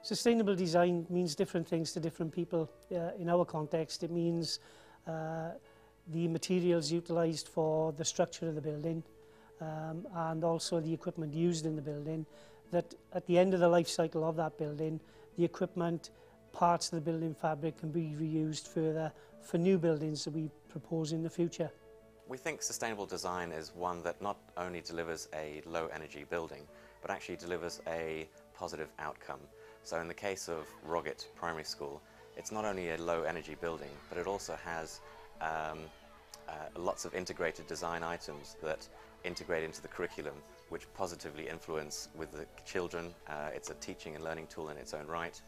Sustainable design means different things to different people. In our context, it means the materials utilised for the structure of the building and also the equipment used in the building, that at the end of the life cycle of that building, the equipment, parts of the building fabric can be reused further for new buildings that we propose in the future. We think sustainable design is one that not only delivers a low energy building, but actually delivers a positive outcome. So in the case of Roggett Primary School, it's not only a low energy building, but it also has lots of integrated design items that integrate into the curriculum, which positively influence with the children. It's a teaching and learning tool in its own right,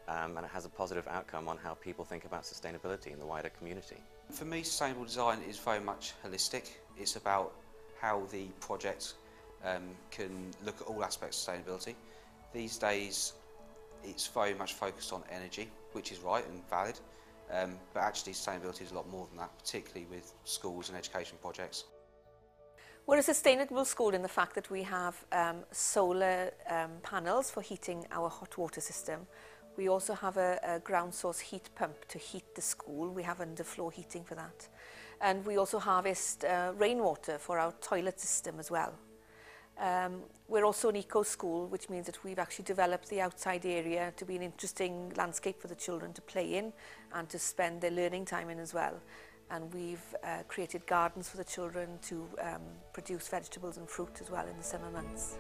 and it has a positive outcome on how people think about sustainability in the wider community. For me, sustainable design is very much holistic. It's about how the project can look at all aspects of sustainability. These days, it's very much focused on energy, which is right and valid, but actually sustainability is a lot more than that, particularly with schools and education projects. We're a sustainable school in the fact that we have solar panels for heating our hot water system. We also have a ground source heat pump to heat the school. We have underfloor heating for that. And we also harvest rainwater for our toilet system as well. We're also an eco school, which means that we've actually developed the outside area to be an interesting landscape for the children to play in and to spend their learning time in as well. And we've created gardens for the children to produce vegetables and fruit as well in the summer months.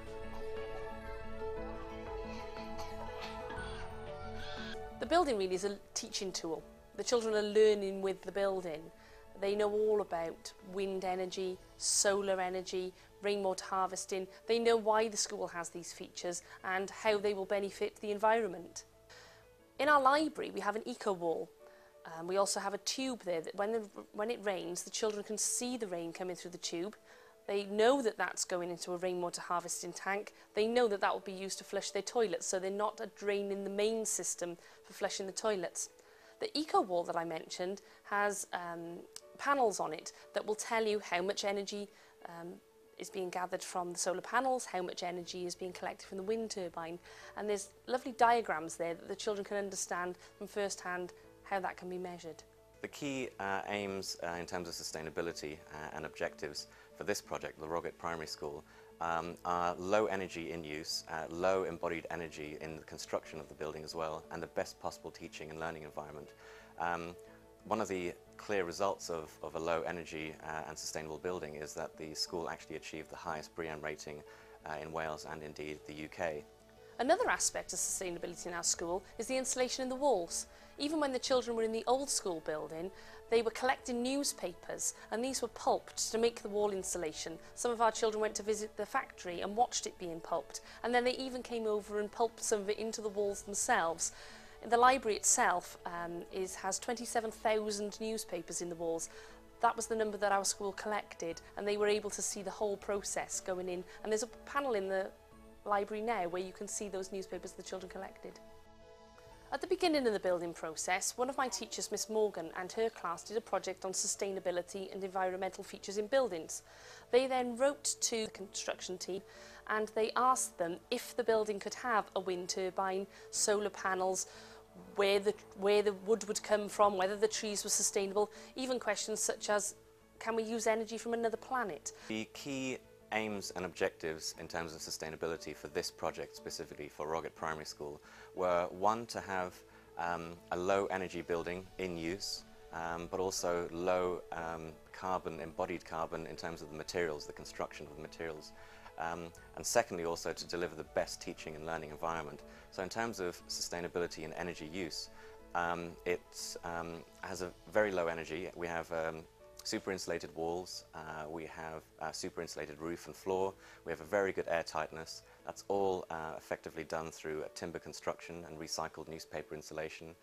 The building really is a teaching tool. The children are learning with the building. They know all about wind energy, solar energy, rainwater harvesting. They know why the school has these features and how they will benefit the environment. In our library, we have an eco wall. We also have a tube there that when it rains, the children can see the rain coming through the tube. They know that that's going into a rainwater harvesting tank. They know that that will be used to flush their toilets, so they're not a drain in the main system for flushing the toilets. The eco wall that I mentioned has panels on it that will tell you how much energy is being gathered from the solar panels, how much energy is being collected from the wind turbine, and there's lovely diagrams there that the children can understand from first hand how that can be measured. The key aims in terms of sustainability and objectives for this project, the Roggett Primary School, are low energy in use, low embodied energy in the construction of the building as well, and the best possible teaching and learning environment. One of the clear results of a low energy and sustainable building is that the school actually achieved the highest BREEAM rating in Wales and indeed the UK. Another aspect of sustainability in our school is the insulation in the walls. Even when the children were in the old school building, they were collecting newspapers and these were pulped to make the wall insulation. Some of our children went to visit the factory and watched it being pulped, and then they even came over and pulped some of it into the walls themselves. The library itself has 27,000 newspapers in the walls. That was the number that our school collected, and they were able to see the whole process going in. And there's a panel in the library now where you can see those newspapers the children collected. At the beginning of the building process, one of my teachers, Miss Morgan, and her class did a project on sustainability and environmental features in buildings. They then wrote to the construction team and they asked them if the building could have a wind turbine, solar panels, where the wood would come from, whether the trees were sustainable, even questions such as, can we use energy from another planet? The key aims and objectives in terms of sustainability for this project, specifically for Roggett Primary School, were one, to have a low energy building in use, but also low embodied carbon in terms of the materials, the construction of the materials. And secondly, also to deliver the best teaching and learning environment. So in terms of sustainability and energy use, it has a very low energy. We have super insulated walls, we have a super insulated roof and floor, we have a very good air tightness. That's all effectively done through timber construction and recycled newspaper insulation.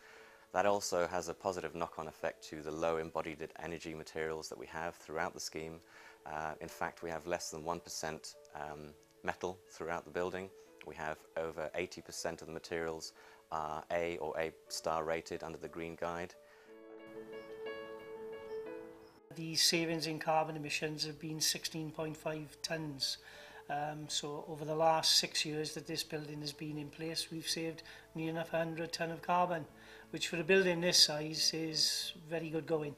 That also has a positive knock-on effect to the low embodied energy materials that we have throughout the scheme. In fact, we have less than 1% metal throughout the building. We have over 80% of the materials are A or A star rated under the Green Guide. The savings in carbon emissions have been 16.5 tonnes So over the last 6 years that this building has been in place, we've saved near enough 100 tonne of carbon, which for a building this size is very good going.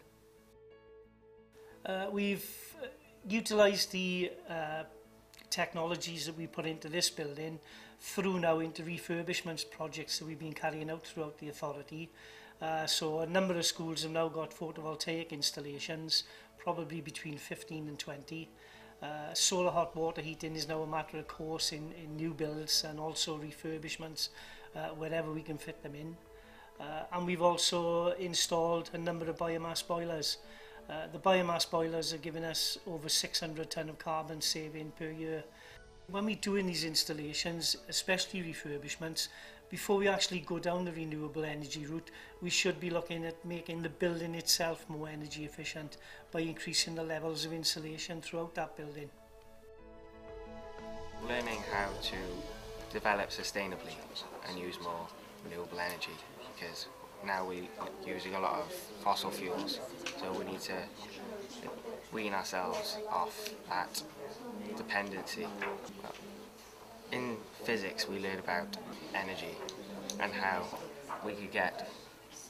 We've utilised the technologies that we put into this building through now into refurbishments projects that we've been carrying out throughout the authority. So a number of schools have now got photovoltaic installations, probably between 15 and 20. Solar hot water heating is now a matter of course in new builds and also refurbishments wherever we can fit them in. And we've also installed a number of biomass boilers. The biomass boilers are giving us over 600 tonne of carbon saving per year. When we're doing these installations, especially refurbishments, before we actually go down the renewable energy route, we should be looking at making the building itself more energy efficient by increasing the levels of insulation throughout that building. Learning how to develop sustainably and use more renewable energy, because now we're using a lot of fossil fuels, so we need to wean ourselves off that dependency. In physics we learn about energy and how we could get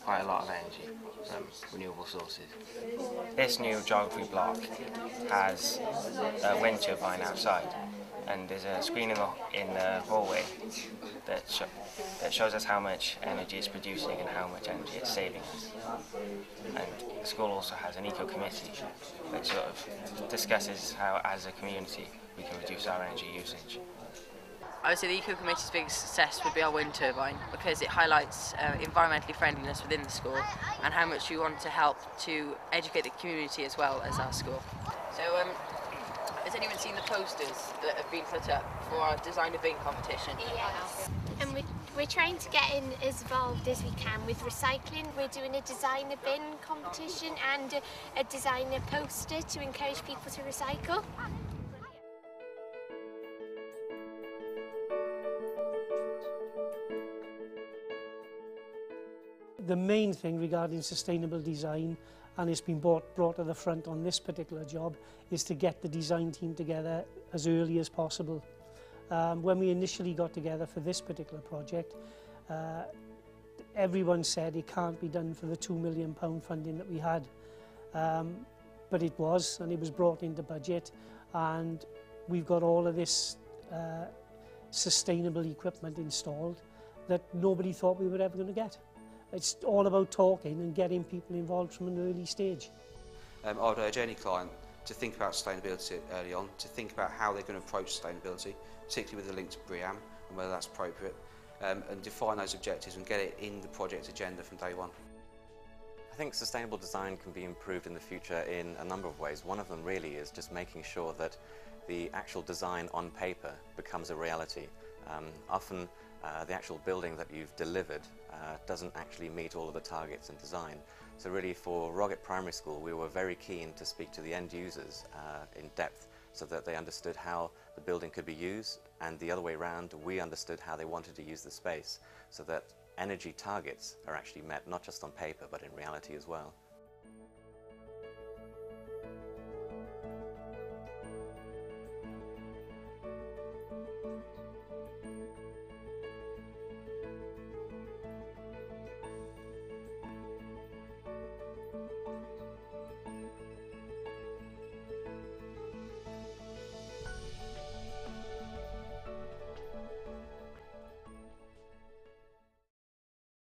quite a lot of energy from renewable sources. This new geography block has a wind turbine outside, and there's a screen in the hallway that shows us how much energy it's producing and how much energy it's saving us. And the school also has an eco committee that sort of discusses how, as a community, we can reduce our energy usage. I would say the Eco Committee's biggest success would be our wind turbine, because it highlights environmentally friendliness within the school and how much we want to help to educate the community as well as our school. So has anyone seen the posters that have been put up for our Design a Bin competition? Yes. And we're trying to get as involved as we can with recycling. We're doing a Design a Bin competition and a Design a Poster to encourage people to recycle. The main thing regarding sustainable design, and it's been brought to the front on this particular job, is to get the design team together as early as possible. When we initially got together for this particular project, everyone said it can't be done for the £2 million funding that we had. But it was, and it was brought into budget, and we've got all of this sustainable equipment installed that nobody thought we were ever going to get. It's all about talking and getting people involved from an early stage. I would urge any client to think about sustainability early on, to think about how they're going to approach sustainability, particularly with the link to BREEAM and whether that's appropriate, and define those objectives and get it in the project agenda from day one. I think sustainable design can be improved in the future in a number of ways. One of them really is just making sure that the actual design on paper becomes a reality. Often the actual building that you've delivered doesn't actually meet all of the targets in design. So really for Roggett Primary School we were very keen to speak to the end users in depth so that they understood how the building could be used, and the other way around, we understood how they wanted to use the space so that energy targets are actually met not just on paper but in reality as well.